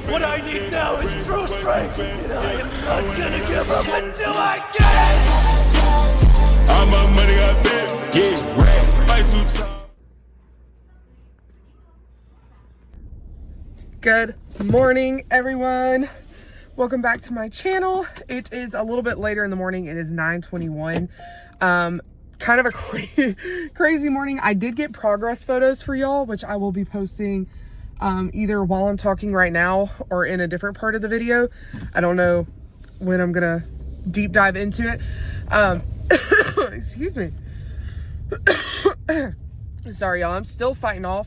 What I need now is true strength, and I am not gonna give up until I get it! All my money I bet, yeah, right, fight through time. Good morning, everyone. Welcome back to my channel. It is a little bit later in the morning. It is 9:21. Kind of a crazy morning. I did get progress photos for y'all, which I will be posting either while I'm talking right now or in a different part of the video. I don't know when I'm gonna deep dive into it. Excuse me. Sorry, y'all. I'm still fighting off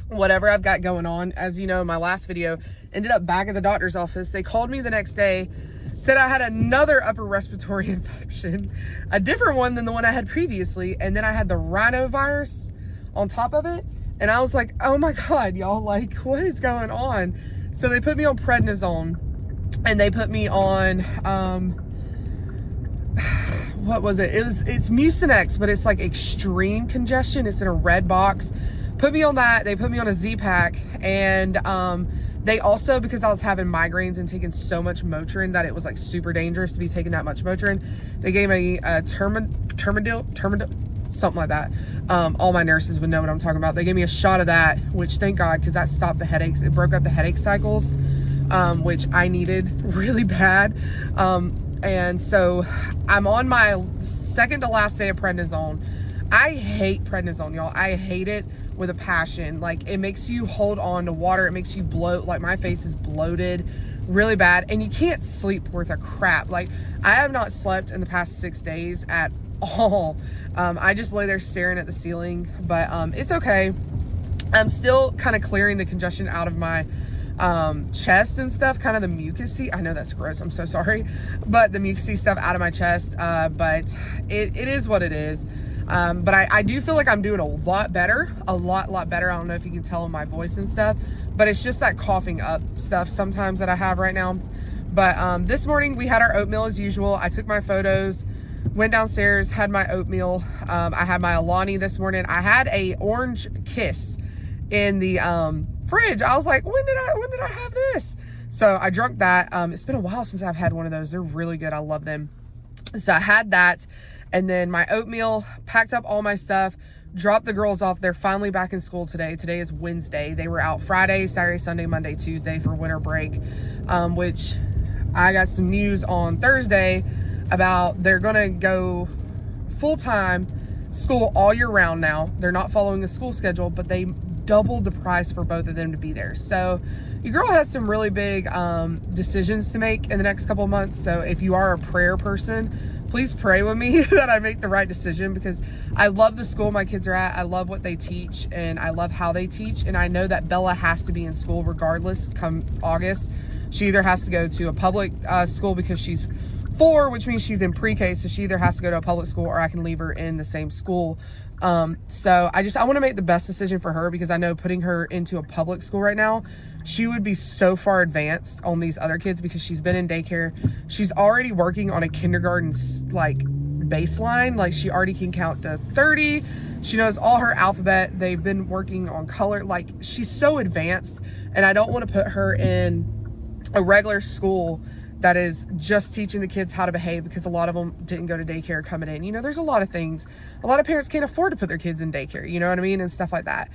whatever I've got going on. As you know, my last video ended up back at the doctor's office. They called me the next day, said I had another upper respiratory infection, a different one than the one I had previously, and then I had the rhinovirus on top of it. And I was like, oh my God, y'all, like, what is going on? So they put me on prednisone, and they put me on, what was it? It's Mucinex, but it's like extreme congestion. It's in a red box. Put me on that. They put me on a Z-Pack, and they also, because I was having migraines and taking so much Motrin that it was like super dangerous to be taking that much Motrin, they gave me a Terminal, something like that. All my nurses would know what I'm talking about. They gave me a shot of that, which thank God, because that stopped the headaches. It broke up the headache cycles, which I needed really bad. And so I'm on my second to last day of prednisone. I hate prednisone, y'all. I hate it with a passion. Like, it makes you hold on to water. It makes you bloat. Like, my face is bloated really bad, and you can't sleep worth a crap. Like, I have not slept in the past 6 days at all. I just lay there staring at the ceiling, but it's okay. I'm still kind of clearing the congestion out of my chest and stuff, kind of the mucusy. I know that's gross, I'm so sorry, but the mucusy stuff out of my chest. But it is what it is. But I do feel like I'm doing a lot better. A lot better. I don't know if you can tell in my voice and stuff, but it's just that coughing up stuff sometimes that I have right now. But this morning we had our oatmeal as usual. I took my photos, went downstairs, had my oatmeal. I had my Alani this morning. I had a orange kiss in the fridge. I was like, when did I have this? So I drank that. It's been a while since I've had one of those. They're really good. I love them. So I had that. And then my oatmeal, packed up all my stuff, dropped the girls off. They're finally back in school today. Today is Wednesday. They were out Friday, Saturday, Sunday, Monday, Tuesday for winter break, which I got some news on Thursday about they're going to go full-time school all year round now. They're not following the school schedule, but they doubled the price for both of them to be there. So your girl has some really big decisions to make in the next couple of months. So if you are a prayer person, please pray with me that I make the right decision, because I love the school my kids are at. I love what they teach, and I love how they teach. And I know that Bella has to be in school regardless come August. She either has to go to a public school because she's 4, which means she's in pre-K. So she either has to go to a public school, or I can leave her in the same school. So I want to make the best decision for her, because I know putting her into a public school right now, she would be so far advanced on these other kids, because she's been in daycare. She's already working on a kindergarten like baseline. Like, she already can count to 30. She knows all her alphabet. They've been working on color. Like, she's so advanced, and I don't want to put her in a regular school that is just teaching the kids how to behave, because a lot of them didn't go to daycare coming in. You know, there's a lot of things. A lot of parents can't afford to put their kids in daycare, you know what I mean? And stuff like that.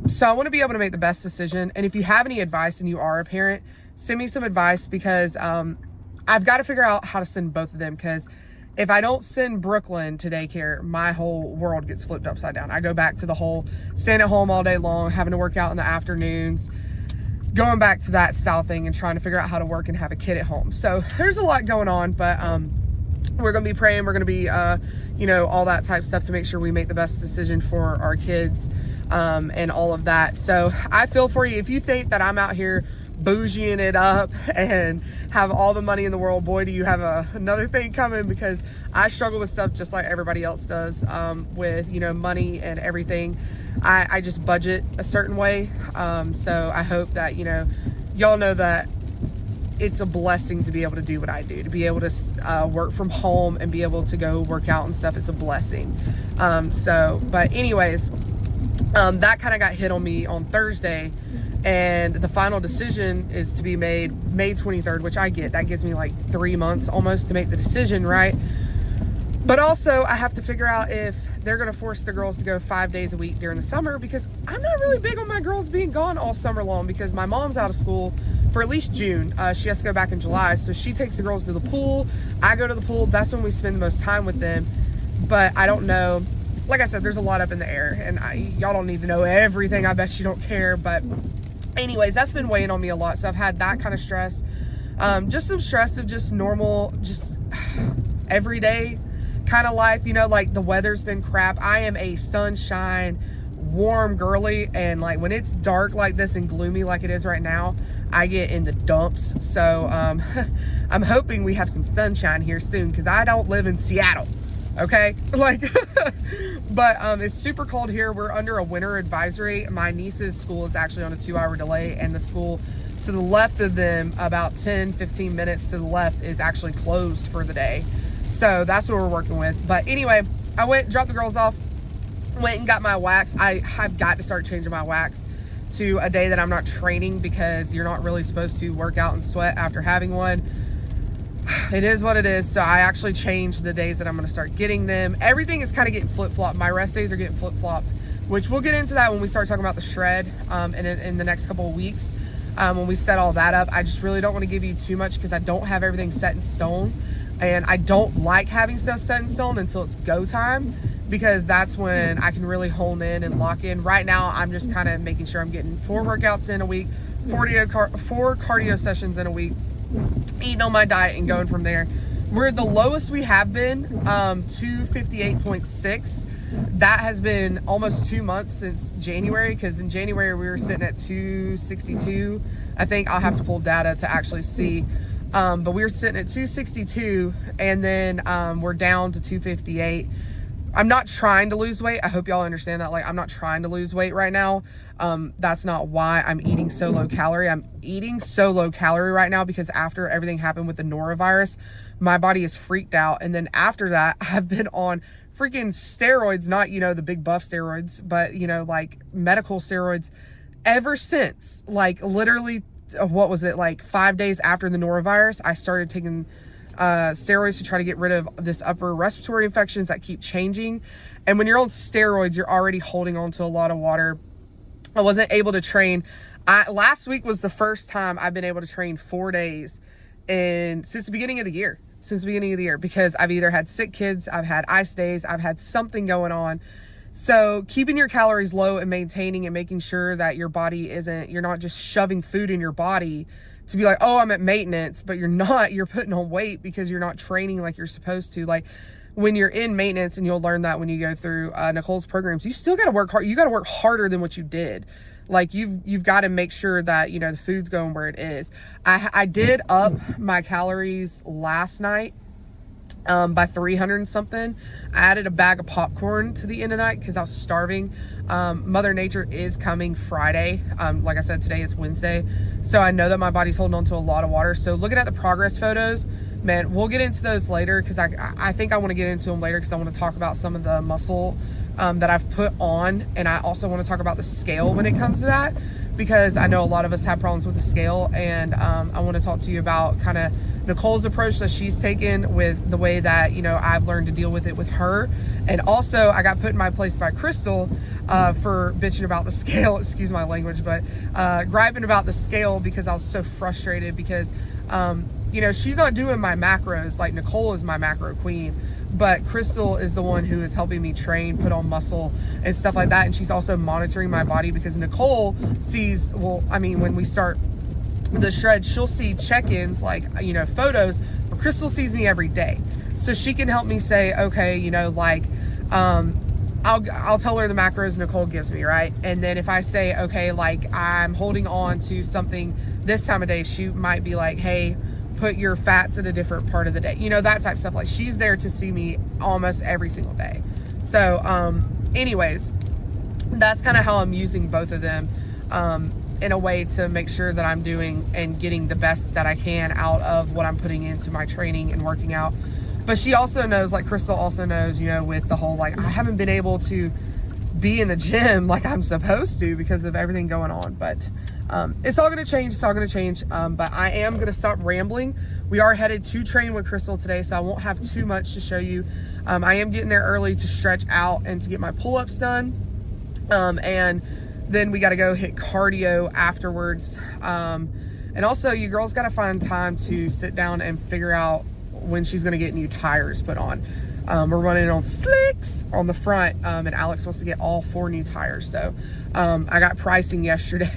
So I want to be able to make the best decision. And if you have any advice and you are a parent, send me some advice, because I've got to figure out how to send both of them. Because if I don't send Brooklyn to daycare, my whole world gets flipped upside down. I go back to the whole staying at home all day long, having to work out in the afternoons, going back to that style thing, and trying to figure out how to work and have a kid at home. So there's a lot going on, but we're going to be praying. We're going to be, all that type of stuff to make sure we make the best decision for our kids, and all of that. So I feel for you. If you think that I'm out here bougieing it up and have all the money in the world, boy, do you have another thing coming, because I struggle with stuff just like everybody else does, with, money and everything. I just budget a certain way. So I hope that, y'all know that it's a blessing to be able to do what I do, to be able to work from home and be able to go work out and stuff. It's a blessing. But anyways, that kind of got hit on me on Thursday. and the final decision is to be made May 23rd, which I get. That gives me like 3 months almost to make the decision, right? But also I have to figure out if they're going to force the girls to go 5 days a week during the summer, because I'm not really big on my girls being gone all summer long, because my mom's out of school for at least June. She has to go back in July. So she takes the girls to the pool. I go to the pool. That's when we spend the most time with them. But I don't know. Like I said, there's a lot up in the air, and y'all don't need to know everything. I bet you don't care. But anyways, that's been weighing on me a lot. So I've had that kind of stress. Just some stress of just normal, just everyday kind of life, you know, like the weather's been crap. I am a sunshine, warm girly, and like when it's dark like this and gloomy like it is right now, I get in the dumps. So I'm hoping we have some sunshine here soon, because I don't live in Seattle, okay? Like, but it's super cold here. We're under a winter advisory. My niece's school is actually on a 2-hour delay, and the school to the left of them, about 10-15 minutes to the left, is actually closed for the day. So that's what we're working with. But anyway, I went, dropped the girls off, went and got my wax. I've got to start changing my wax to a day that I'm not training, because you're not really supposed to work out and sweat after having one. It is what it is. So I actually changed the days that I'm going to start getting them. Everything is kind of getting flip-flopped. My rest days are getting flip-flopped, which we'll get into that when we start talking about the shred in the next couple of weeks. When we set all that up, I just really don't want to give you too much, because I don't have everything set in stone. And I don't like having stuff set in stone until it's go time, because that's when I can really hone in and lock in. Right now, I'm just kind of making sure I'm getting 4 workouts in a week, 4 cardio sessions in a week, eating on my diet and going from there. We're the lowest we have been, 258.6. That has been almost 2 months since January, because in January we were sitting at 262. I think I'll have to pull data to actually see. But we were sitting at 262, and then we're down to 258. I'm not trying to lose weight. I hope y'all understand that. Like, I'm not trying to lose weight right now. That's not why I'm eating so low calorie. I'm eating so low calorie right now because after everything happened with the norovirus, my body is freaked out. And then after that, I've been on freaking steroids, not, you know, the big buff steroids, but, you know, like medical steroids ever since. Like, literally, what was it, like 5 days after the norovirus, I started taking steroids to try to get rid of this upper respiratory infections that keep changing. And when you're on steroids, you're already holding on to a lot of water. I wasn't able to train. Last week was the first time I've been able to train 4 days since the beginning of the year. Because I've either had sick kids, I've had ice days, I've had something going on. So keeping your calories low and maintaining and making sure that your body you're not just shoving food in your body to be like, oh, I'm at maintenance, but you're not. You're putting on weight because you're not training like you're supposed to. Like, when you're in maintenance, and you'll learn that when you go through Nicole's programs, you still got to work hard. You got to work harder than what you did. Like, you've got to make sure that, you know, the food's going where it is. I did up my calories last night by 300 and something. I added a bag of popcorn to the end of the night because I was starving. Mother Nature is coming Friday. Like I said, today is Wednesday. So I know that my body's holding on to a lot of water. So looking at the progress photos, man, we'll get into those later, because I think I want to get into them later, because I want to talk about some of the muscle that I've put on. And I also want to talk about the scale when it comes to that, because I know a lot of us have problems with the scale. And I want to talk to you about kind of Nicole's approach that she's taken with the way that, you know, I've learned to deal with it with her. And also, I got put in my place by Crystal for bitching about the scale, excuse my language, but griping about the scale, because I was so frustrated because, you know, she's not doing my macros. Like, Nicole is my macro queen, but Crystal is the one who is helping me train, put on muscle and stuff like that. And she's also monitoring my body, because Nicole sees, well, I mean, when we start the shred, she'll see check-ins, like, you know, photos, but Crystal sees me every day. So she can help me say, okay, you know, like, I'll tell her the macros Nicole gives me, right? And then if I say, okay, like, I'm holding on to something this time of day, she might be like, hey, put your fats in a different part of the day. You know, that type of stuff. Like, she's there to see me almost every single day. So, anyways, that's kind of how I'm using both of them in a way to make sure that I'm doing and getting the best that I can out of what I'm putting into my training and working out. But she also knows, like Crystal also knows, you know, with the whole, like, I haven't been able to be in the gym like I'm supposed to because of everything going on. But It's all gonna change. It's all gonna change. But I am gonna stop rambling. We are headed to train with Crystal today, so I won't have too much to show you. I am getting there early to stretch out and to get my pull-ups done. And then we got to go hit cardio afterwards. And also, you girls got to find time to sit down and figure out when she's going to get new tires put on. We're running on slicks on the front, and Alex wants to get all 4 new tires. So I got pricing yesterday.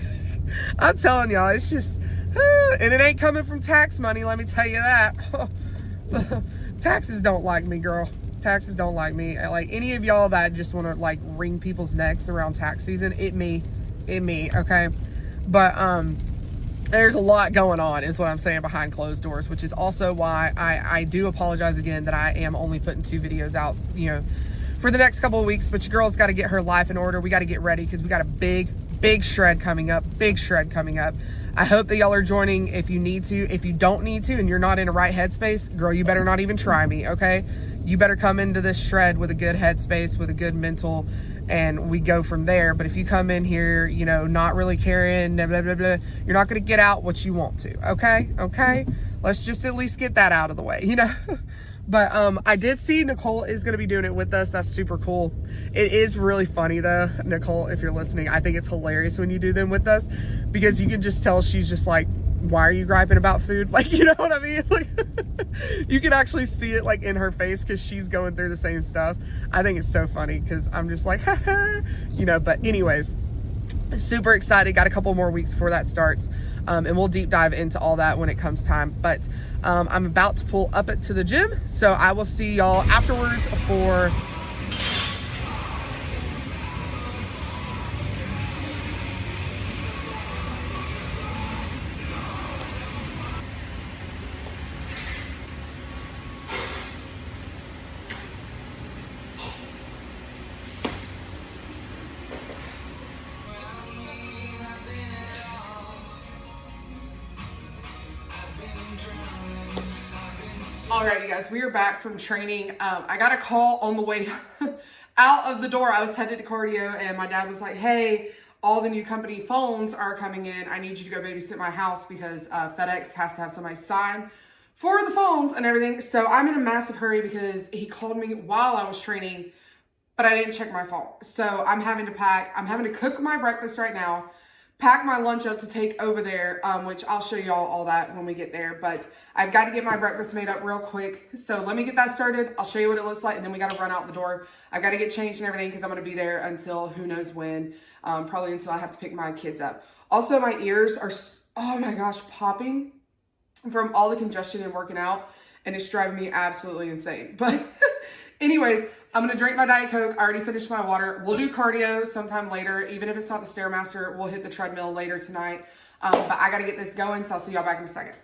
I'm telling y'all, it's just, and it ain't coming from tax money, let me tell you that. Taxes don't like me, girl. Taxes don't like me. Like, any of y'all that just want to like wring people's necks around tax season, it me, okay? But there's a lot going on, is what I'm saying, behind closed doors, which is also why I do apologize again that I am only putting 2 videos out, you know, for the next couple of weeks. But your girl's got to get her life in order. We got to get ready because we got a big shred coming up. I hope that y'all are joining if you need to. If you don't need to and you're not in a right headspace, girl, you better not even try me, okay? You better come into this shred with a good headspace, with a good mental, and we go from there. But if you come in here, you know, not really caring, blah, blah, blah, blah, you're not going to get out what you want to, okay? Let's just at least get that out of the way, you know? But I did see Nicole is going to be doing it with us. That's super cool. It is really funny though, Nicole, if you're listening. I think it's hilarious when you do them with us because you can just tell she's just like, why are you griping about food? Like, you know what I mean? Like, you can actually see it like in her face because she's going through the same stuff. I think it's so funny because I'm just like, you know, but anyways, super excited. Got a couple more weeks before that starts. And we'll deep dive into all that when it comes time. But I'm about to pull up it to the gym. So I will see y'all afterwards for... All right, you guys, we are back from training. I got a call on the way out of the door. I was headed to cardio and my dad was like, hey, all the new company phones are coming in. I need you to go babysit my house because FedEx has to have somebody sign for the phones and everything. So I'm in a massive hurry because he called me while I was training, but I didn't check my phone. So I'm having to pack. I'm having to cook my breakfast right now, pack my lunch up to take over there, which I'll show y'all all that when we get there. But I've got to get my breakfast made up real quick. So let me get that started. I'll show you what it looks like, and then we got to run out the door. I've got to get changed and everything because I'm going to be there until who knows when, probably until I have to pick my kids up. Also, my ears are, oh my gosh, popping from all the congestion and working out, and it's driving me absolutely insane. But anyways, I'm going to drink my Diet Coke. I already finished my water. We'll do cardio sometime later. Even if it's not the Stairmaster, we'll hit the treadmill later tonight. But I got to get this going, so I'll see y'all back in a second.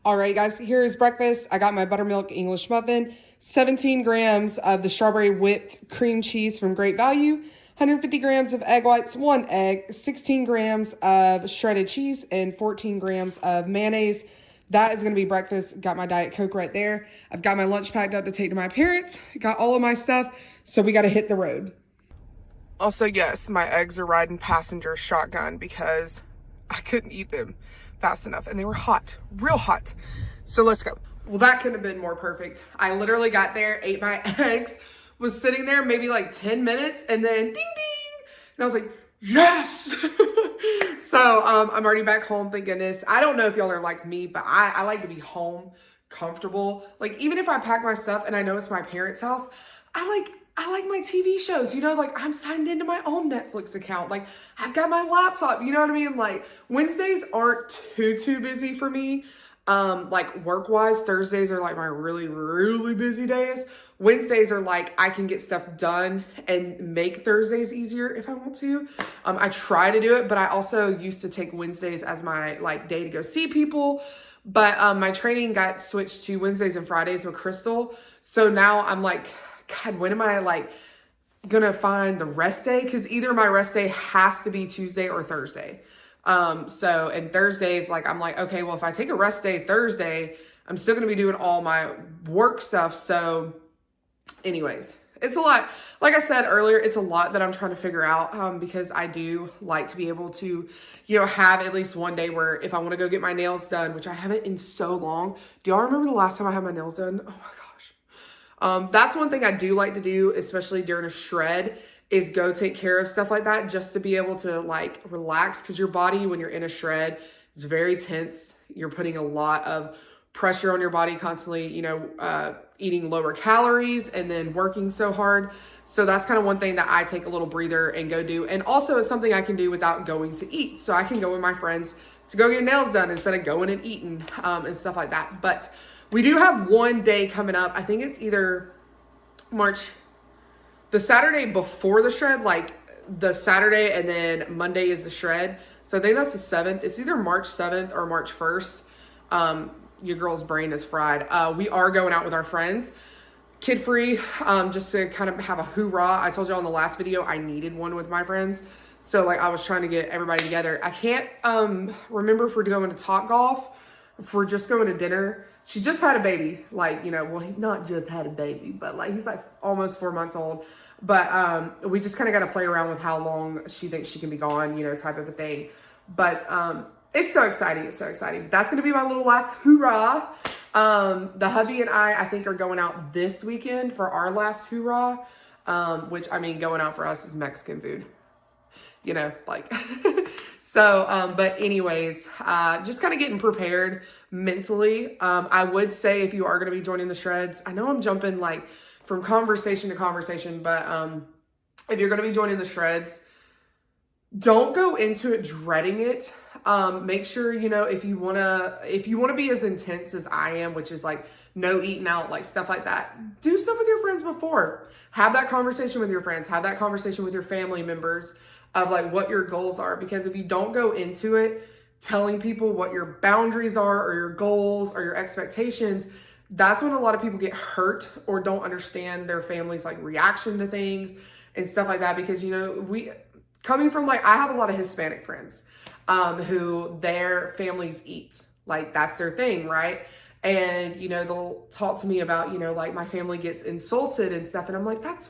All right, guys, here's breakfast. I got my buttermilk English muffin, 17 grams of the strawberry whipped cream cheese from Great Value, 150 grams of egg whites, 1 egg, 16 grams of shredded cheese, and 14 grams of mayonnaise. That is going to be breakfast. Got my Diet Coke right there. I've got my lunch packed up to take to my parents. Got all of my stuff, so we got to hit the road. Also, yes, my eggs are riding passenger shotgun because I couldn't eat them fast enough, and they were hot, real hot. So let's go. Well, that couldn't have been more perfect. I literally got there, ate my eggs, was sitting there maybe like 10 minutes, and then ding, ding. And I was like, yes! So I'm already back home, thank goodness. I don't know if y'all are like me, but I like to be home, comfortable. Like, even if I pack my stuff and I know it's my parents' house, I like my TV shows, you know, like I'm signed into my own Netflix account. Like, I've got my laptop, you know what I mean? Like, Wednesdays aren't too busy for me. Like work-wise, Thursdays are like my really busy days. Wednesdays are like, I can get stuff done and make Thursdays easier if I want to. I try to do it, but I also used to take Wednesdays as my like day to go see people. But my training got switched to Wednesdays and Fridays with Crystal. So now I'm like, God, when am I like gonna find the rest day? Because either my rest day has to be Tuesday or Thursday. So, and Thursdays, like, I'm like, okay, well, if I take a rest day Thursday, I'm still going to be doing all my work stuff. So anyways, It's a lot. Like I said earlier, it's a lot that I'm trying to figure out because I do like to be able to, have at least one day where if I want to go get my nails done, which I haven't in so long. Do y'all remember the last time I had my nails done? Oh my gosh. That's one thing I do like to do, especially during a shred, is go take care of stuff like that just to be able to like relax, because your body, when you're in a shred, is very tense. You're putting a lot of pressure on your body constantly, eating lower calories and then working so hard. So that's kind of one thing that I take a little breather and go do. And also it's something I can do without going to eat. So I can go with my friends to go get nails done instead of going and eating and stuff like that. But we do have one day coming up. I think it's either the Saturday before the shred, like the Saturday, and then Monday is the shred. So I think that's the 7th. It's either March 7th or March 1st. Your girl's brain is fried. We are going out with our friends, kid free, just to kind of have a hoorah. I told you on the last video, I needed one with my friends. So like I was trying to get everybody together. I can't remember if we're going to Topgolf, if we're just going to dinner. She just had a baby, well, he not just had a baby, but like he's like almost 4 months old. But we just kind of got to play around with how long she thinks she can be gone, type of a thing. But it's so exciting. It's so exciting. But that's going to be my little last hoorah. The hubby and I think, are going out this weekend for our last hoorah, which, I mean, going out for us is Mexican food, So, but anyways, just kind of getting prepared mentally. I would say if you are going to be joining the shreds, I know I'm jumping from conversation to conversation, but if you're going to be joining the shreds, don't go into it dreading it. Make sure, if you want to be as intense as I am, which is like no eating out, like stuff like that, do stuff with your friends before. Have that conversation with your friends, have that conversation with your family members of like what your goals are. Because if you don't go into it telling people what your boundaries are or your goals or your expectations, that's when a lot of people get hurt or don't understand their family's like reaction to things and stuff like that. Because, coming from I have a lot of Hispanic friends who their families eat, like that's their thing, right? And, they'll talk to me about, like my family gets insulted and stuff. And I'm like, that's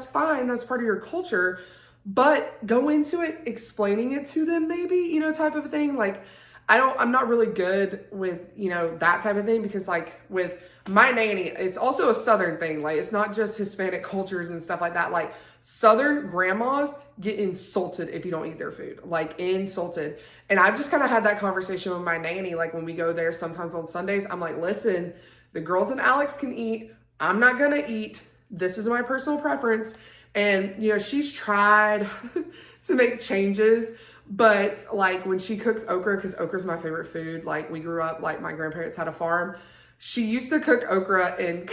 fine. That's part of your culture. But go into it explaining it to them maybe, type of thing. Like, I'm not really good with, that type of thing, because like with my nanny, it's also a Southern thing. Like, it's not just Hispanic cultures and stuff like that. Like, Southern grandmas get insulted if you don't eat their food, like insulted. And I've just kind of had that conversation with my nanny. Like when we go there sometimes on Sundays, I'm like, listen, the girls and Alex can eat. I'm not going to eat. This is my personal preference. And, she's tried to make changes, but like when she cooks okra, because okra's my favorite food. Like we grew up, like my grandparents had a farm. She used to cook okra in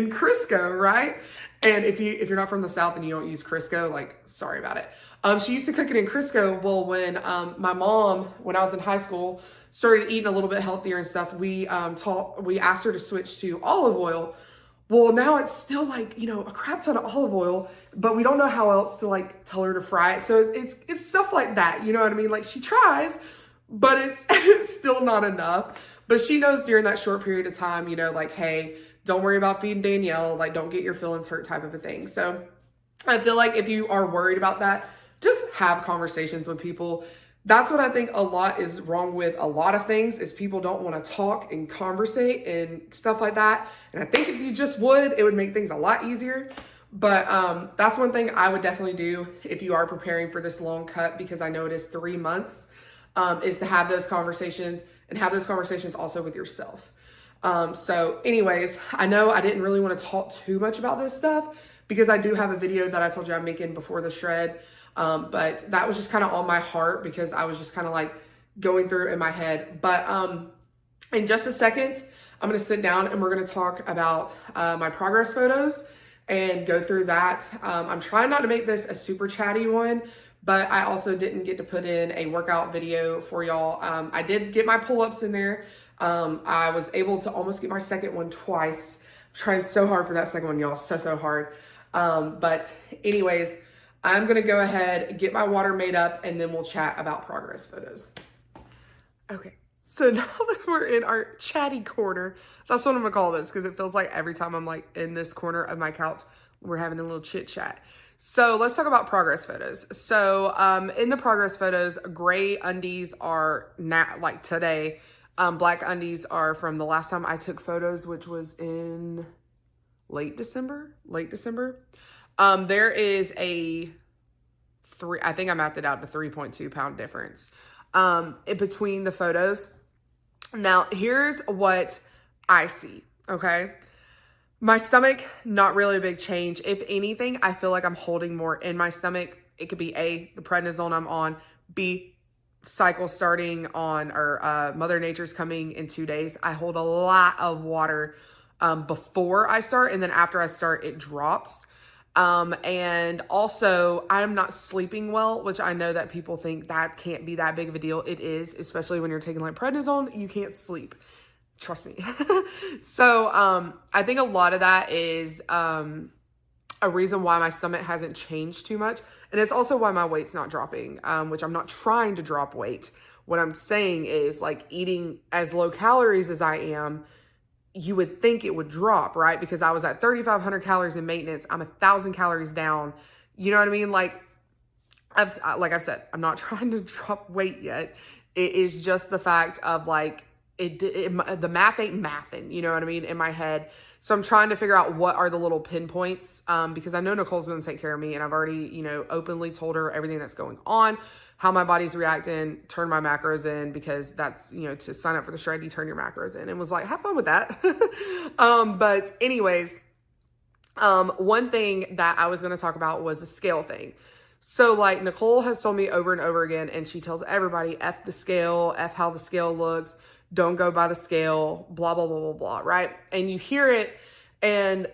Crisco, right? And if you're not from the South and you don't use Crisco, like, sorry about it. She used to cook it in Crisco. Well, when my mom, when I was in high school, started eating a little bit healthier and stuff, we asked her to switch to olive oil. Well, now it's still like, a crap ton of olive oil, but we don't know how else to like tell her to fry it. So it's stuff like that. You know what I mean? Like she tries, but it's still not enough. But she knows during that short period of time, like, hey, don't worry about feeding Danielle, like don't get your feelings hurt type of a thing. So I feel like if you are worried about that, just have conversations with people. That's what I think a lot is wrong with a lot of things, is people don't want to talk and conversate and stuff like that. And I think if you just would, it would make things a lot easier. But that's one thing I would definitely do if you are preparing for this long cut, because I know it is 3 months, is to have those conversations and have those conversations also with yourself. So anyways, I know I didn't really want to talk too much about this stuff because I do have a video that I told you I'm making before the shred. But that was just kind of on my heart because I was just kind of like going through it in my head. But in just a second, I'm going to sit down and we're going to talk about my progress photos and go through that. I'm trying not to make this a super chatty one, but I also didn't get to put in a workout video for y'all. I did get my pull-ups in there. I was able to almost get my second one twice. I'm trying so hard for that second one, y'all. So hard. But anyways, I'm going to go ahead, get my water made up, and then we'll chat about progress photos. Okay. So now that we're in our chatty corner, that's what I'm gonna call this, because it feels like every time I'm like in this corner of my couch, we're having a little chit chat. So let's talk about progress photos. So in the progress photos, gray undies are not like today. Black undies are from the last time I took photos, which was in late December. There is a I think I mapped it out to 3.2 pound difference in between the photos. Now, here's what I see, okay? My stomach, not really a big change. If anything, I feel like I'm holding more in my stomach. It could be A, the prednisone I'm on, B, cycle starting on, or Mother Nature's coming in 2 days. I hold a lot of water before I start, and then after I start, it drops. And also I'm not sleeping well, which I know that people think that can't be that big of a deal. It is, especially when you're taking like prednisone, you can't sleep. Trust me. So, I think a lot of that is, a reason why my stomach hasn't changed too much. And it's also why my weight's not dropping, which I'm not trying to drop weight. What I'm saying is, like, eating as low calories as I am, you would think it would drop, right? Because I was at 3,500 calories in maintenance. I'm 1,000 calories down. You know what I mean? Like I've said, I'm not trying to drop weight yet. It is just the fact of like, the math ain't mathing, you know what I mean, in my head. So I'm trying to figure out what are the little pinpoints, because I know Nicole's going to take care of me, and I've already, you know, openly told her everything that's going on, how my body's reacting, turn my macros in, because that's, you know, to sign up for the shred, you turn your macros in, and was like, have fun with that. But anyways, one thing that I was going to talk about was the scale thing. So like Nicole has told me over and over again, and she tells everybody, F the scale, F how the scale looks, don't go by the scale, blah, blah, blah, blah, blah, right? And you hear it, and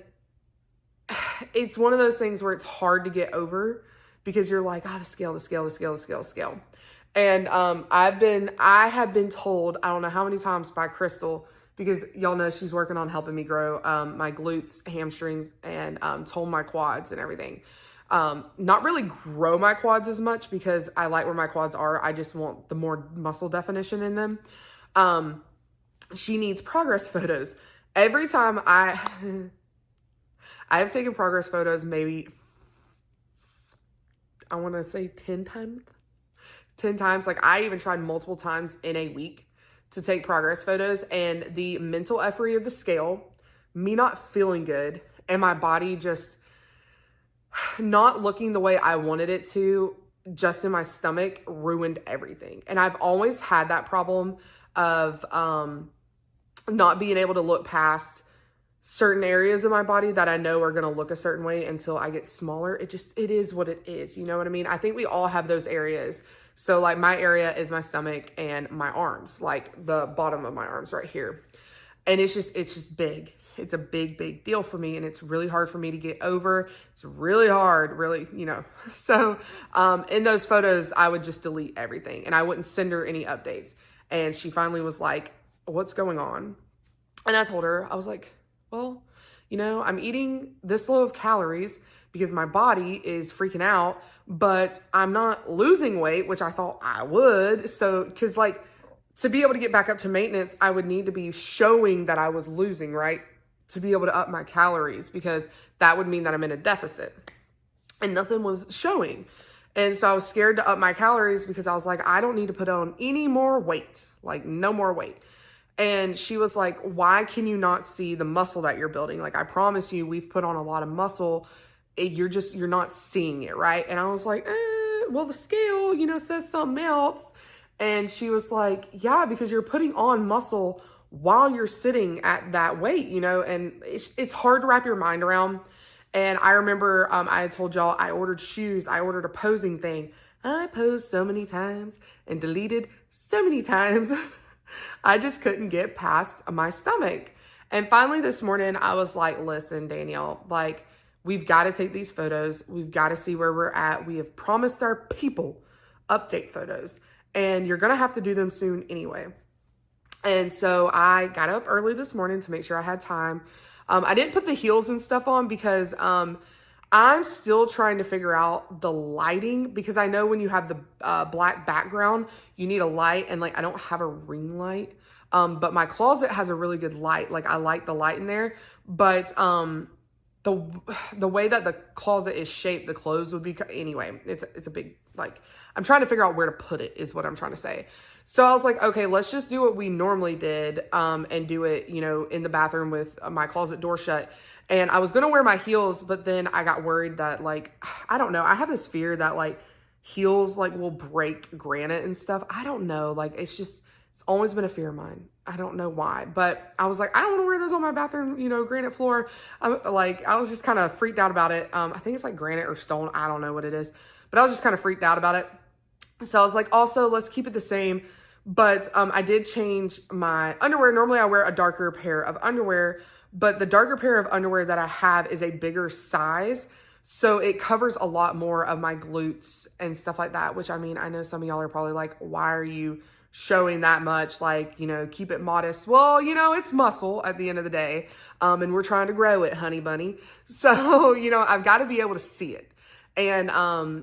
it's one of those things where it's hard to get over, because you're like, the scale. And I have been told, I don't know how many times by Crystal, because y'all know she's working on helping me grow my glutes, hamstrings, and tone my quads and everything. Not really grow my quads as much, because I like where my quads are. I just want the more muscle definition in them. She needs progress photos. Every time I have taken progress photos, maybe, I want to say 10 times. 10 times. Like, I even tried multiple times in a week to take progress photos, and the mental effery of the scale, me not feeling good, and my body just not looking the way I wanted it to, just in my stomach, ruined everything. And I've always had that problem of not being able to look past certain areas of my body that I know are going to look a certain way until I get smaller. It is what it is. You know what I mean? I think we all have those areas. So like my area is my stomach and my arms, like the bottom of my arms right here. And it's just big. It's a big, big deal for me. And it's really hard for me to get over. It's really hard, really, you know. So in those photos, I would just delete everything, and I wouldn't send her any updates. And she finally was like, what's going on? And I told her, I was like, well, you know, I'm eating this low of calories because my body is freaking out, but I'm not losing weight, which I thought I would. So, because like, to be able to get back up to maintenance, I would need to be showing that I was losing, right? To be able to up my calories, because that would mean that I'm in a deficit. And nothing was showing. And so I was scared to up my calories, because I was like, I don't need to put on any more weight, like no more weight. And she was like, why can you not see the muscle that you're building? Like, I promise you, we've put on a lot of muscle. You're not seeing it, right? And I was like, well, the scale, you know, says something else. And she was like, yeah, because you're putting on muscle while you're sitting at that weight, you know, and it's hard to wrap your mind around. And I remember I had told y'all I ordered shoes. I ordered a posing thing. I posed so many times and deleted so many times. I just couldn't get past my stomach. And finally this morning, I was like, listen, Danielle, like, we've got to take these photos. We've got to see where we're at. We have promised our people update photos, and you're going to have to do them soon anyway. And so I got up early this morning to make sure I had time. I didn't put the heels and stuff on because I'm still trying to figure out the lighting, because I know when you have the black background, you need a light, and like I don't have a ring light. But my closet has a really good light. Like I like the light in there, but the way that the closet is shaped, the clothes would be, anyway, it's a big, like, I'm trying to figure out where to put it is what I'm trying to say. So I was like, okay, let's just do what we normally did, and do it, you know, in the bathroom with my closet door shut. And I was going to wear my heels, but then I got worried that, like, I don't know. I have this fear that, like, heels, like, will break granite and stuff. I don't know. Like, it's always been a fear of mine. I don't know why. But I was like, I don't want to wear those on my bathroom, you know, granite floor. I was just kind of freaked out about it. I think it's like granite or stone. I don't know what it is. But I was just kind of freaked out about it. So I was like, also, let's keep it the same. But I did change my underwear. Normally, I wear a darker pair of underwear. But the darker pair of underwear that I have is a bigger size. So it covers a lot more of my glutes and stuff like that. Which, I mean, I know some of y'all are probably like, why are you showing that much? Like, you know, keep it modest. Well, you know, it's muscle at the end of the day. And we're trying to grow it, honey bunny. So, you know, I've got to be able to see it. And I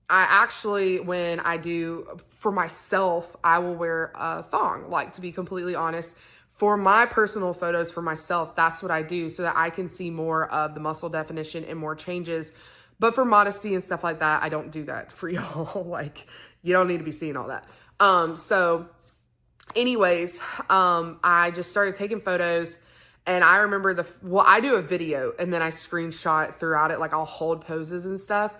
actually, when I do for myself, I will wear a thong, like, to be completely honest. For my personal photos for myself, that's what I do so that I can see more of the muscle definition and more changes. But for modesty and stuff like that, I don't do that for y'all. Like, you don't need to be seeing all that. So anyways, I just started taking photos, and I remember I do a video and then I screenshot throughout it. Like, I'll hold poses and stuff.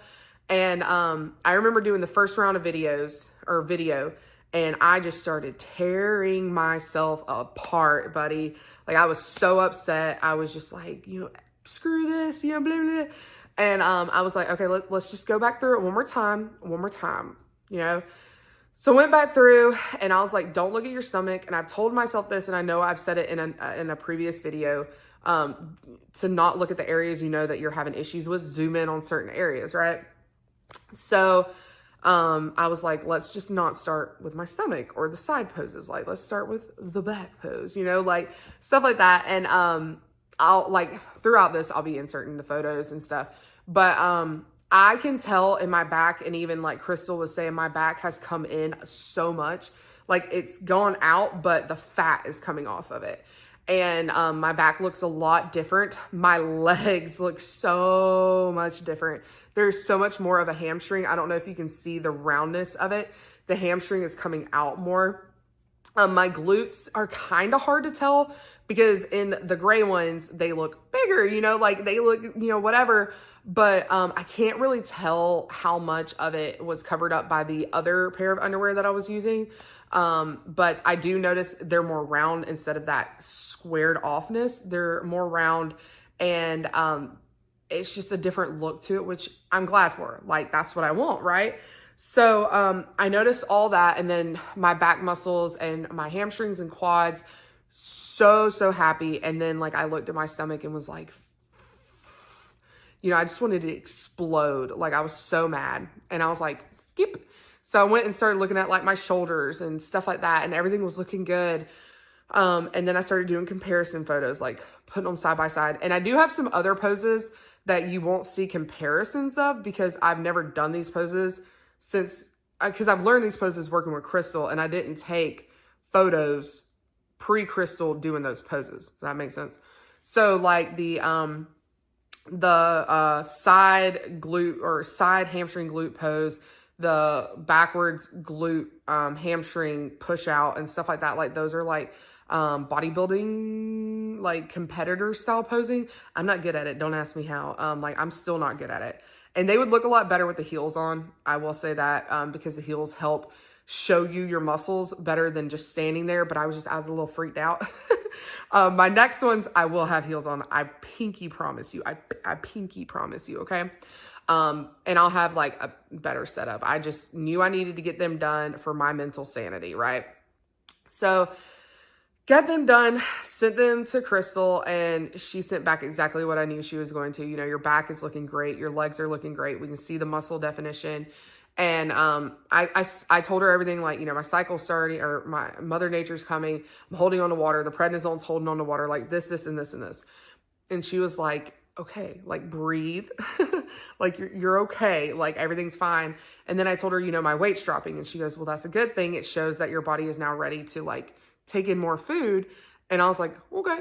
And, I remember doing the first round of video, and I just started tearing myself apart, buddy. Like, I was so upset. I was just like, you know, screw this, you know, blah, blah, blah. And, I was like, okay, let's just go back through it one more time, you know? So I went back through, and I was like, don't look at your stomach. And I've told myself this, and I know I've said it in a previous video, to not look at the areas you know that you're having issues with. Zoom in on certain areas, right? So I was like, let's just not start with my stomach or the side poses. Like, let's start with the back pose, you know, like stuff like that. And I'll, like, throughout this, I'll be inserting the photos and stuff. But I can tell in my back, and even like Crystal was saying, my back has come in so much. Like, it's gone out, but the fat is coming off of it. And my back looks a lot different. My legs look so much different. There's so much more of a hamstring. I don't know if you can see the roundness of it. The hamstring is coming out more. My glutes are kind of hard to tell, because in the gray ones, they look bigger, you know, like they look, you know, whatever. But I can't really tell how much of it was covered up by the other pair of underwear that I was using. But I do notice they're more round instead of that squared offness. They're more round, and it's just a different look to it, which I'm glad for. Like, that's what I want, right? So I noticed all that, and then my back muscles and my hamstrings and quads, so happy. And then, like, I looked at my stomach and was like, you know, I just wanted to explode. Like, I was so mad, and I was like, skip. So I went and started looking at, like, my shoulders and stuff like that, and everything was looking good. And then I started doing comparison photos, like putting them side by side. And I do have some other poses that you won't see comparisons of, because I've never done these poses since, because I've learned these poses working with Crystal, and I didn't take photos pre-Crystal doing those poses. Does that make sense? So, like, the side glute or side hamstring glute pose, the backwards glute hamstring push out and stuff like that, like, those are like bodybuilding, like, competitor style posing. I'm not good at it. Don't ask me how. Like, I'm still not good at it. And they would look a lot better with the heels on. I will say that, because the heels help show you your muscles better than just standing there. But I was a little freaked out. My next ones, I will have heels on. I pinky promise you. I pinky promise you. Okay. And I'll have, like, a better setup. I just knew I needed to get them done for my mental sanity, right? So got them done, sent them to Crystal, and she sent back exactly what I knew she was going to. You know, your back is looking great. Your legs are looking great. We can see the muscle definition. And I told her everything, like, you know, my cycle's starting, or my Mother Nature's coming. I'm holding on to water. The prednisone's holding on to water, like this, and this, and this. And she was like, okay, like breathe, like you're okay, like everything's fine. And then I told her, you know, my weight's dropping, and she goes, well, that's a good thing. It shows that your body is now ready to like take in more food. And I was like, okay.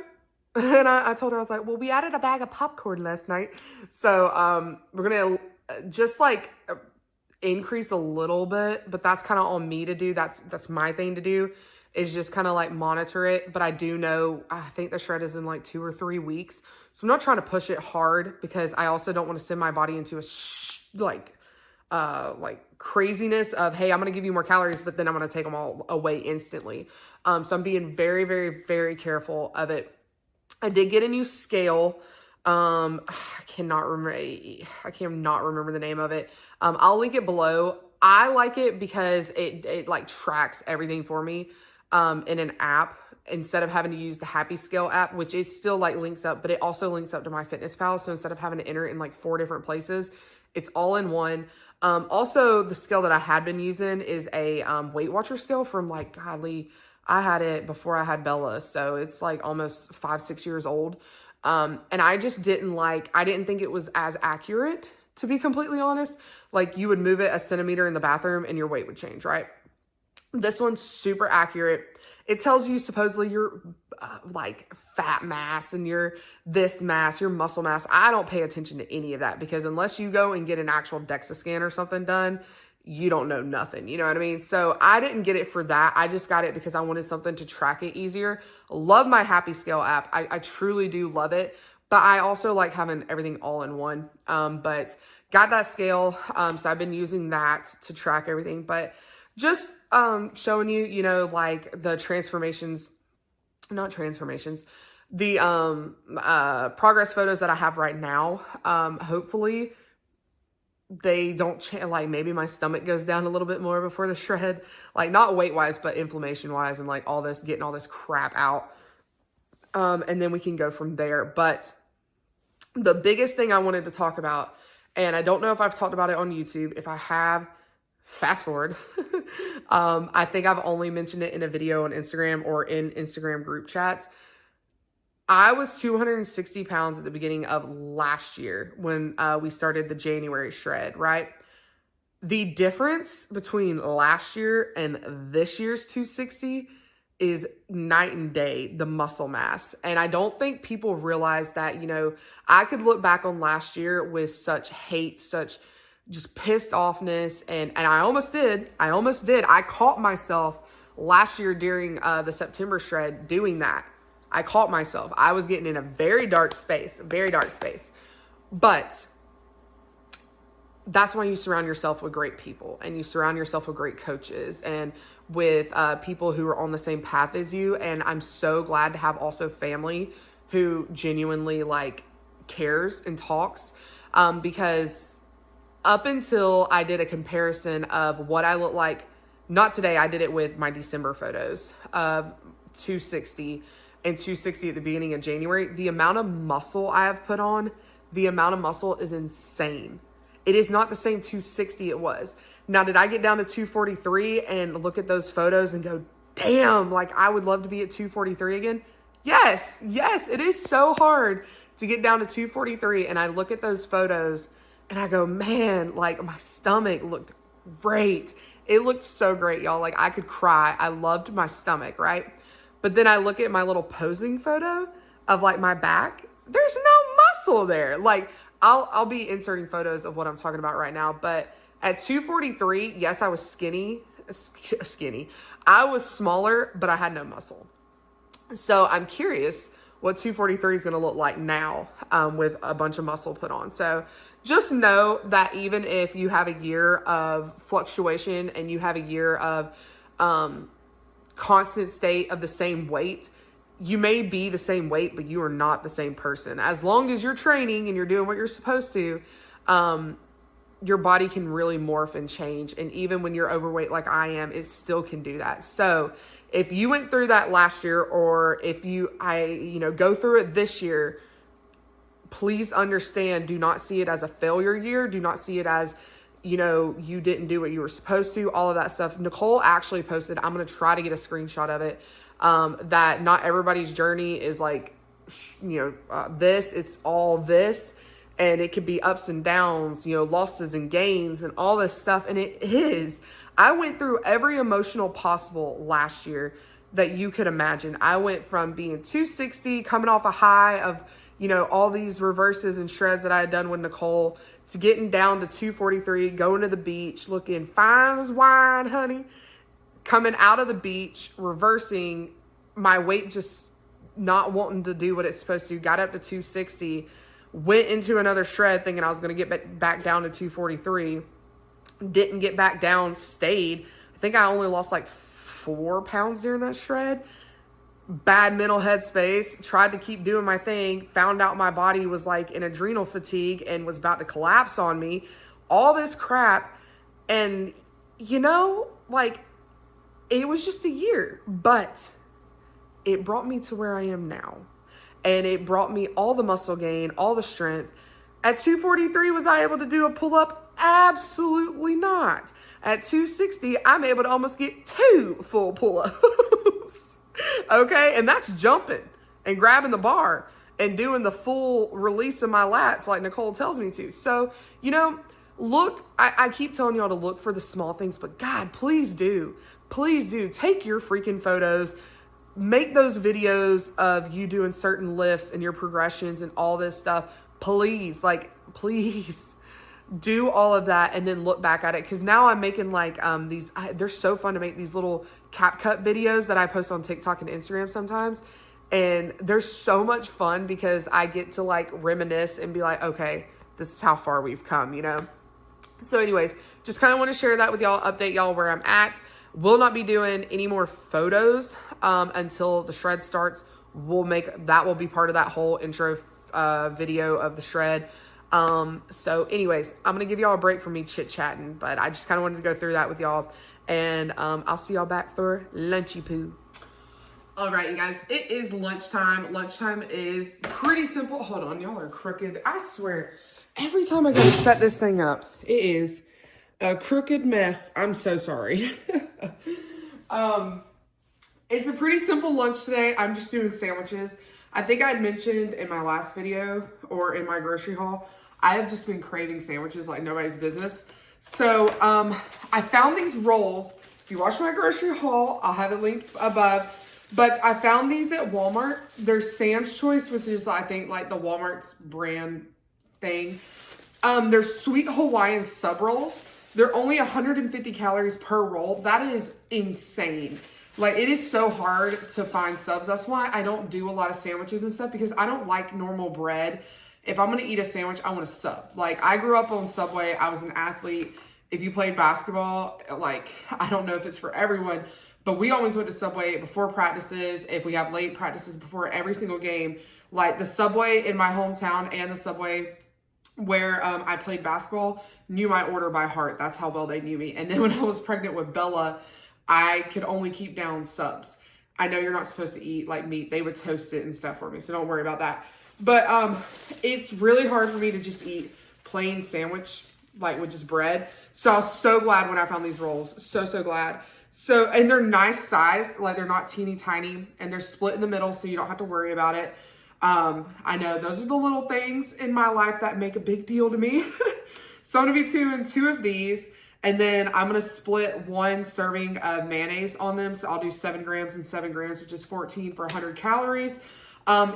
And I told her, I was like, well, we added a bag of popcorn last night. So we're gonna just like increase a little bit, but that's kind of on me to do. That's my thing to do, is just kind of like monitor it. But I do know, I think the shred is in like 2 or 3 weeks. So I'm not trying to push it hard, because I also don't want to send my body into a like craziness of, hey, I'm going to give you more calories, but then I'm going to take them all away instantly. So I'm being very, very, very careful of it. I did get a new scale. I cannot remember the name of it. I'll link it below. I like it because it like tracks everything for me, in an app, instead of having to use the Happy Scale app, which is still like links up, but it also links up to MyFitnessPal. So instead of having to enter it in like 4 different places, it's all in one. Also, the scale that I had been using is a Weight Watcher scale from like, godly, I had it before I had Bella. So it's like almost 5-6 years old. And I just I didn't think it was as accurate, to be completely honest. Like, you would move it a centimeter in the bathroom and your weight would change, right? This one's super accurate. It tells you supposedly your like fat mass and your this mass, your muscle mass. I don't pay attention to any of that, because unless you go and get an actual DEXA scan or something done, you don't know nothing. You know what I mean? So I didn't get it for that. I just got it because I wanted something to track it easier. Love my Happy Scale app. I truly do love it. But I also like having everything all in one. But got that scale. So I've been using that to track everything. But just showing you, you know, like the the progress photos that I have right now. Hopefully they don't change. Like, maybe my stomach goes down a little bit more before the shred, like not weight wise, but inflammation wise, and like all this, getting all this crap out. And then we can go from there. But the biggest thing I wanted to talk about, and I don't know if I've talked about it on YouTube. If I have, fast forward. I think I've only mentioned it in a video on Instagram or in Instagram group chats. I was 260 pounds at the beginning of last year when we started the January shred, right? The difference between last year and this year's 260 is night and day, the muscle mass. And I don't think people realize that, you know, I could look back on last year with such hate, such just pissed offness. And I almost did. I caught myself last year during the September shred doing that. I caught myself. I was getting in a very dark space. But that's why you surround yourself with great people, and you surround yourself with great coaches and with people who are on the same path as you. And I'm so glad to have also family who genuinely like cares and talks, because up until I did a comparison of what I look like, not today, I did it with my December photos of 260 and 260 at the beginning of January. The amount of muscle I have put on, the amount of muscle is insane. It is not the same 260 it was. Now, did I get down to 243 and look at those photos and go, damn, like I would love to be at 243 again? Yes, it is so hard to get down to 243. And I look at those photos and I go, man, like my stomach looked great. It looked so great, y'all. Like I could cry. I loved my stomach, right? But then I look at my little posing photo of like my back. There's no muscle there. Like I'll be inserting photos of what I'm talking about right now. But at 243, yes, I was skinny. I was smaller, but I had no muscle. So I'm curious what 243 is going to look like now, with a bunch of muscle put on. So just know that even if you have a year of fluctuation and you have a year of constant state of the same weight, you may be the same weight, but you are not the same person. As long as you're training and you're doing what you're supposed to, your body can really morph and change. And even when you're overweight like I am, it still can do that. So if you went through that last year, or if you go through it this year, please understand, do not see it as a failure year. Do not see it as, you didn't do what you were supposed to, all of that stuff. Nicole actually posted, I'm going to try to get a screenshot of it, that not everybody's journey is like this, it's all this, and it could be ups and downs, losses and gains and all this stuff. And it is. I went through every emotional possible last year that you could imagine. I went from being 260, coming off a high of, all these reverses and shreds that I had done with Nicole, to getting down to 243, going to the beach, looking fine as wine, honey. Coming out of the beach, reversing, my weight just not wanting to do what it's supposed to, got up to 260, went into another shred thinking I was going to get back down to 243, didn't get back down, stayed. I think I only lost like 4 pounds during that shred. Bad mental headspace, tried to keep doing my thing, found out my body was like in adrenal fatigue and was about to collapse on me. All this crap. And, like, it was just a year, but it brought me to where I am now. And it brought me all the muscle gain, all the strength. At 243, was I able to do a pull-up? Absolutely not. At 260, I'm able to almost get 2 full pull-ups. Okay? And that's jumping and grabbing the bar and doing the full release of my lats like Nicole tells me to. So, look, I keep telling y'all to look for the small things, but God, please do. Please do. Take your freaking photos. Make those videos of you doing certain lifts and your progressions and all this stuff. Please, please do all of that and then look back at it. Because now I'm making they're so fun to make, these little CapCut videos that I post on TikTok and Instagram sometimes. And they're so much fun because I get to reminisce and be like, okay, this is how far we've come, So anyways, just kind of want to share that with y'all, update y'all where I'm at. Will not be doing any more photos until the shred starts. That will be part of that whole intro video of the shred. So anyways, I'm going to give y'all a break from me chit-chatting, but I just kind of wanted to go through that with y'all. And I'll see y'all back for lunchy poo. All right, you guys, it is lunchtime. Lunchtime is pretty simple. Hold on, y'all are crooked. I swear, every time I go to set this thing up, it is a crooked mess. I'm so sorry. It's a pretty simple lunch today. I'm just doing sandwiches. I think I had mentioned in my last video or in my grocery haul, I have just been craving sandwiches like nobody's business. So I found these rolls. If you watch my grocery haul, I'll have it linked above. But I found these at Walmart. They're Sam's Choice, which is, I think, like the Walmart's brand thing. They're sweet Hawaiian sub rolls. They're only 150 calories per roll. That is insane. It is so hard to find subs. That's why I don't do a lot of sandwiches and stuff, because I don't like normal bread. If I'm going to eat a sandwich, I want a sub. I grew up on Subway. I was an athlete. If you played basketball, I don't know if it's for everyone, but we always went to Subway before practices. If we have late practices before every single game, the Subway in my hometown and the Subway where I played basketball knew my order by heart. That's how well they knew me. And then when I was pregnant with Bella, I could only keep down subs. I know you're not supposed to eat meat. They would toast it and stuff for me, so don't worry about that. But it's really hard for me to just eat plain sandwich, with just bread. So I was so glad when I found these rolls. So glad. So, and they're nice size, they're not teeny tiny, and they're split in the middle, so you don't have to worry about it. I know those are the little things in my life that make a big deal to me. So I'm gonna be doing 2 of these, and then I'm gonna split 1 serving of mayonnaise on them. So I'll do 7 grams and 7 grams, which is 14 for 100 calories.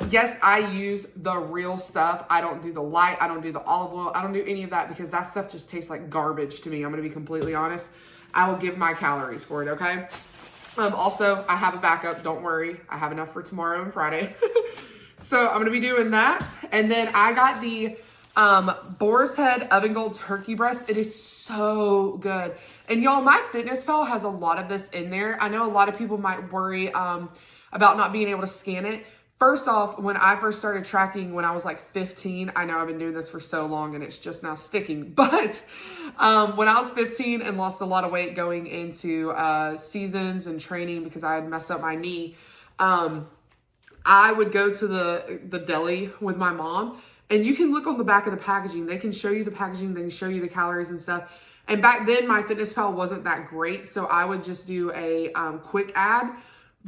Yes, I use the real stuff. I don't do the light. I don't do the olive oil. I don't do any of that because that stuff just tastes like garbage to me. I'm going to be completely honest. I will give my calories for it, okay? Also, I have a backup. Don't worry. I have enough for tomorrow and Friday. So I'm going to be doing that. And then I got the Boar's Head Oven Gold Turkey Breast. It is so good. And y'all, my FitnessPal has a lot of this in there. I know a lot of people might worry about not being able to scan it. First off, when I first started tracking when I was 15, I know I've been doing this for so long and it's just now sticking. But when I was 15 and lost a lot of weight going into seasons and training because I had messed up my knee, I would go to the deli with my mom, and you can look on the back of the packaging. They can show you the packaging, they can show you the calories and stuff. And back then my FitnessPal wasn't that great, so I would just do a quick ad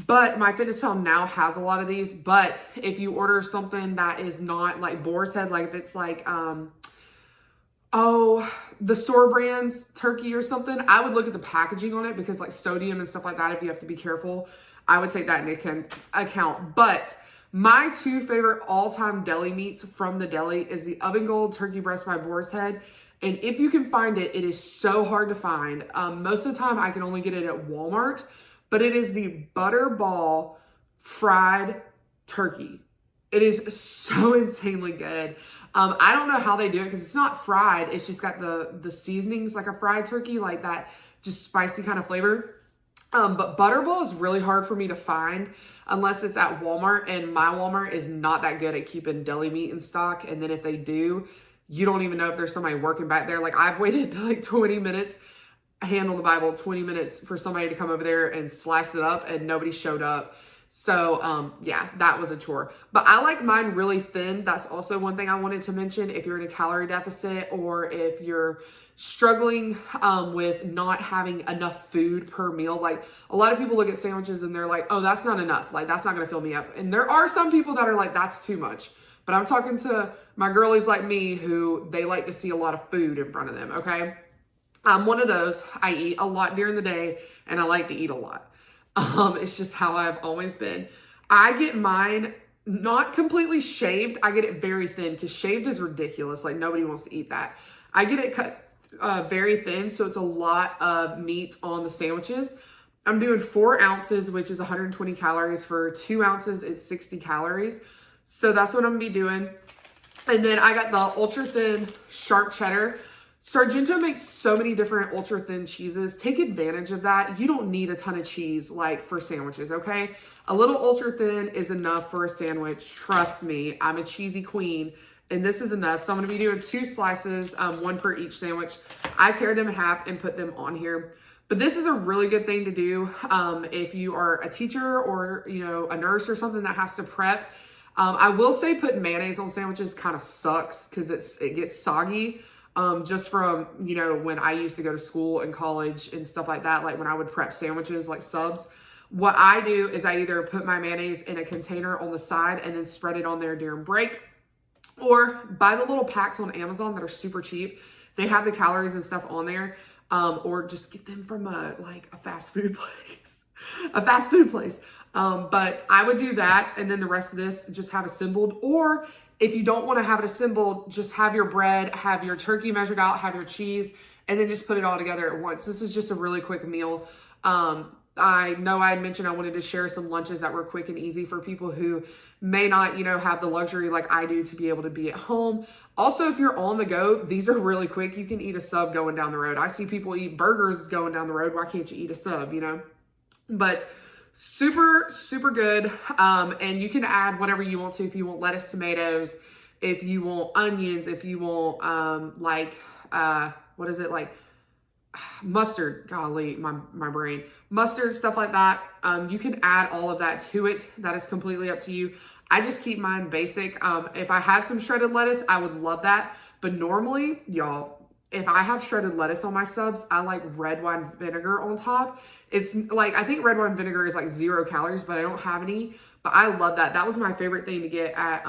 But my Fitness Pal now has a lot of these. But if you order something that is not like Boar's Head, like if it's like, the store brands turkey or something, I would look at the packaging on it, because like sodium and stuff like that, if you have to be careful, I would take that into account. But my two favorite all-time deli meats from the deli is the Oven Gold turkey breast by Boar's Head. And if you can find it, it is so hard to find. Most of the time I can only get it at Walmart, but it is the Butterball fried turkey. It is so insanely good. I don't know how they do it, because it's not fried. It's just got the seasonings like a fried turkey, like that just spicy kind of flavor. But Butterball is really hard for me to find unless it's at Walmart, and my Walmart is not that good at keeping deli meat in stock. And then if they do, you don't even know if there's somebody working back there. Like I've waited like 20 minutes, hand on the Bible, 20 minutes for somebody to come over there and slice it up, and nobody showed up. So, yeah, that was a chore. But I like mine really thin. That's also one thing I wanted to mention. If you're in a calorie deficit, or if you're struggling with not having enough food per meal. Like a lot of people look at sandwiches and they're like, oh, that's not enough. Like that's not going to fill me up. And there are some people that are like, that's too much. But I'm talking to my girlies like me who they like to see a lot of food in front of them, okay? I'm one of those. I eat a lot during the day and I like to eat a lot. It's just how I've always been. I get mine not completely shaved. I get it very thin, because shaved is ridiculous. Like nobody wants to eat that. I get it cut very thin, so it's a lot of meat on the sandwiches. I'm doing 4 ounces, which is 120 calories. For 2 ounces, it's 60 calories. So that's what I'm gonna be doing. And then I got the ultra thin sharp cheddar. Sargento makes so many different ultra thin cheeses. Take advantage of that. You don't need a ton of cheese like for sandwiches, okay? A little ultra thin is enough for a sandwich. Trust me, I'm a cheesy queen, and this is enough. So I'm gonna be doing 2 slices, 1 per each sandwich. I tear them in half and put them on here. But this is a really good thing to do if you are a teacher or a nurse or something that has to prep. I will say putting mayonnaise on sandwiches kind of sucks, because it gets soggy. Just from, when I used to go to school and college and stuff like that, like when I would prep sandwiches, like subs, what I do is I either put my mayonnaise in a container on the side and then spread it on there during break, or buy the little packs on Amazon that are super cheap. They have the calories and stuff on there, or just get them from a fast food place, but I would do that. And then the rest of this, just have assembled. Or if you don't want to have it assembled, just have your bread, have your turkey measured out, have your cheese, and then just put it all together at once. This is just a really quick meal. I know I had mentioned I wanted to share some lunches that were quick and easy for people who may not, have the luxury like I do to be able to be at home. Also, if you're on the go, these are really quick. You can eat a sub going down the road. I see people eat burgers going down the road. Why can't you eat a sub, But super, super good. And you can add whatever you want to. If you want lettuce, tomatoes, if you want onions, if you want, mustard, golly, my brain, mustard, stuff like that. You can add all of that to it. That is completely up to you. I just keep mine basic. If I had some shredded lettuce, I would love that. But normally, y'all, if I have shredded lettuce on my subs, I like red wine vinegar on top. It's like, I think red wine vinegar is like 0 calories, but I don't have any. But I love that. That was my favorite thing to get at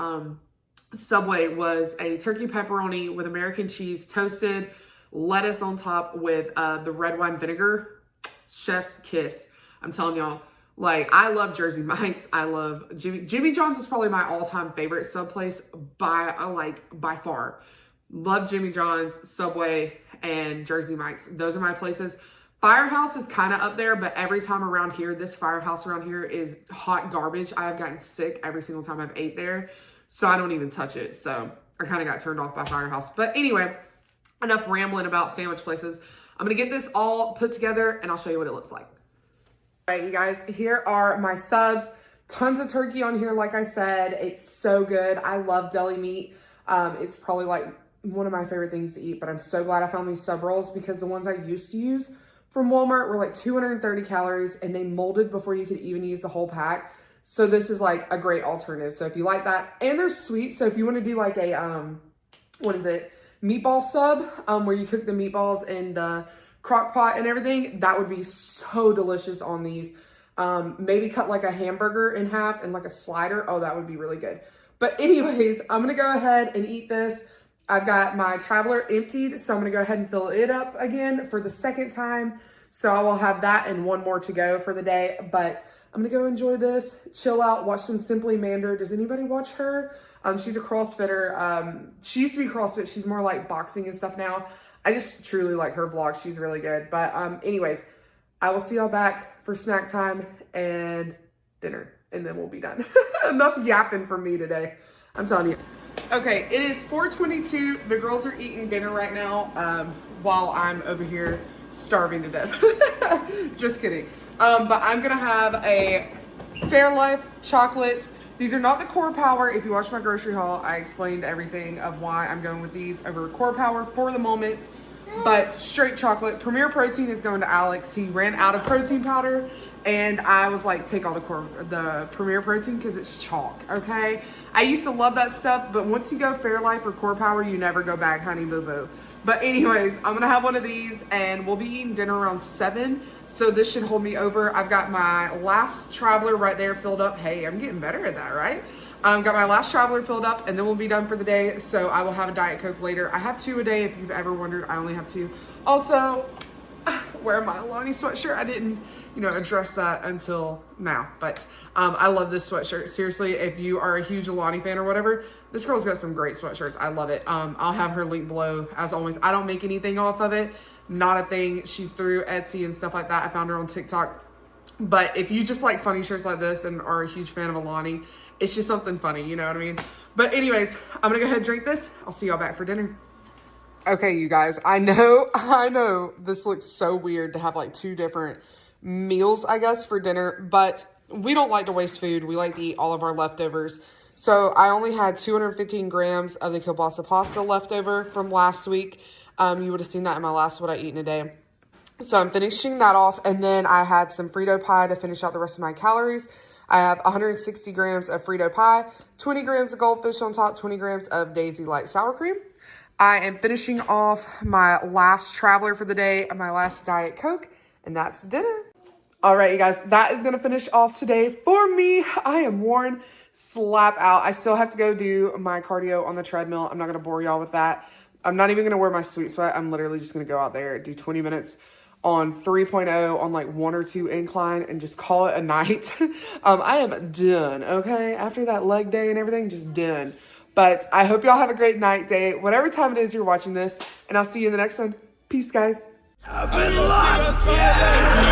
Subway, was a turkey pepperoni with American cheese, toasted, lettuce on top with the red wine vinegar. Chef's kiss. I'm telling y'all, I love Jersey Mike's. I love Jimmy John's is probably my all-time favorite sub place by far. Love Jimmy John's, Subway, and Jersey Mike's. Those are my places. Firehouse is kind of up there, but every time around here, this Firehouse around here is hot garbage. I have gotten sick every single time I've ate there, so I don't even touch it. So I kind of got turned off by Firehouse. But anyway, enough rambling about sandwich places. I'm going to get this all put together, and I'll show you what it looks like. All right, you guys, here are my subs. Tons of turkey on here, like I said. It's so good. I love deli meat. It's probably one of my favorite things to eat, but I'm so glad I found these sub rolls, because the ones I used to use from Walmart were 230 calories, and they molded before you could even use the whole pack. So this is a great alternative. So if you like that, and they're sweet. So if you want to do a, meatball sub, where you cook the meatballs in the crock pot and everything, that would be so delicious on these. Maybe cut like a hamburger in half and like a slider. Oh, that would be really good. But anyways, I'm gonna go ahead and eat this. I've got my traveler emptied, so I'm gonna go ahead and fill it up again for the second time. So I will have that and one more to go for the day. But I'm gonna go enjoy this, chill out, watch some Simply Mander. Does anybody watch her? She's a CrossFitter. She used to be CrossFit. She's more like boxing and stuff now. I just truly like her vlog. She's really good. But anyways, I will see y'all back for snack time and dinner, and then we'll be done. Enough yapping from me today. I'm telling you. Okay, it is 4:22. The girls are eating dinner right now while I'm over here starving to death. Just kidding. But I'm gonna have a Fairlife chocolate. These are not the Core Power. If you watch my grocery haul, I explained everything of why I'm going with these over Core Power for the moment. But straight chocolate. Premier Protein is going to Alex. He ran out of protein powder, and I was like, take all the Premier Protein because it's chalk, okay? I used to love that stuff, but once you go Fairlife or Core Power, you never go back, honey boo boo. But anyways, I'm gonna have one of these, and we'll be eating dinner around 7. So this should hold me over. I've got my last traveler right there filled up. Hey, I'm getting better at that, right? Got my last traveler filled up, and then we'll be done for the day. So I will have a Diet Coke later. I have 2 a day. If you've ever wondered, I only have 2. Also, wearing my Alani sweatshirt. I didn't, address that until now. But I love this sweatshirt. Seriously, if you are a huge Alani fan or whatever, this girl's got some great sweatshirts. I love it. I'll have her link below as always. I don't make anything off of it. Not a thing. She's through Etsy and stuff like that. I found her on TikTok. But if you just like funny shirts like this and are a huge fan of Alani, it's just something funny, you know what I mean? But anyways, I'm gonna go ahead and drink this. I'll see y'all back for dinner. Okay, you guys, I know this looks so weird to have like 2 different meals, I guess, for dinner, but we don't like to waste food. We like to eat all of our leftovers. So I only had 215 grams of the kielbasa pasta left over from last week. You would have seen that in my last What I Eat in a Day. So I'm finishing that off, and then I had some Frito pie to finish out the rest of my calories. I have 160 grams of Frito pie, 20 grams of goldfish on top, 20 grams of Daisy Light sour cream. I am finishing off my last traveler for the day, my last Diet Coke, and that's dinner. All right, you guys, that is going to finish off today for me. I am worn slap out. I still have to go do my cardio on the treadmill. I'm not going to bore y'all with that. I'm not even going to wear my sweet sweat. I'm literally just going to go out there, do 20 minutes on 3.0 on like 1 or 2 incline and just call it a night. I am done, okay? After that leg day and everything, just done. But I hope y'all have a great night, day, whatever time it is you're watching this. And I'll see you in the next one. Peace, guys. I've been lost, yeah.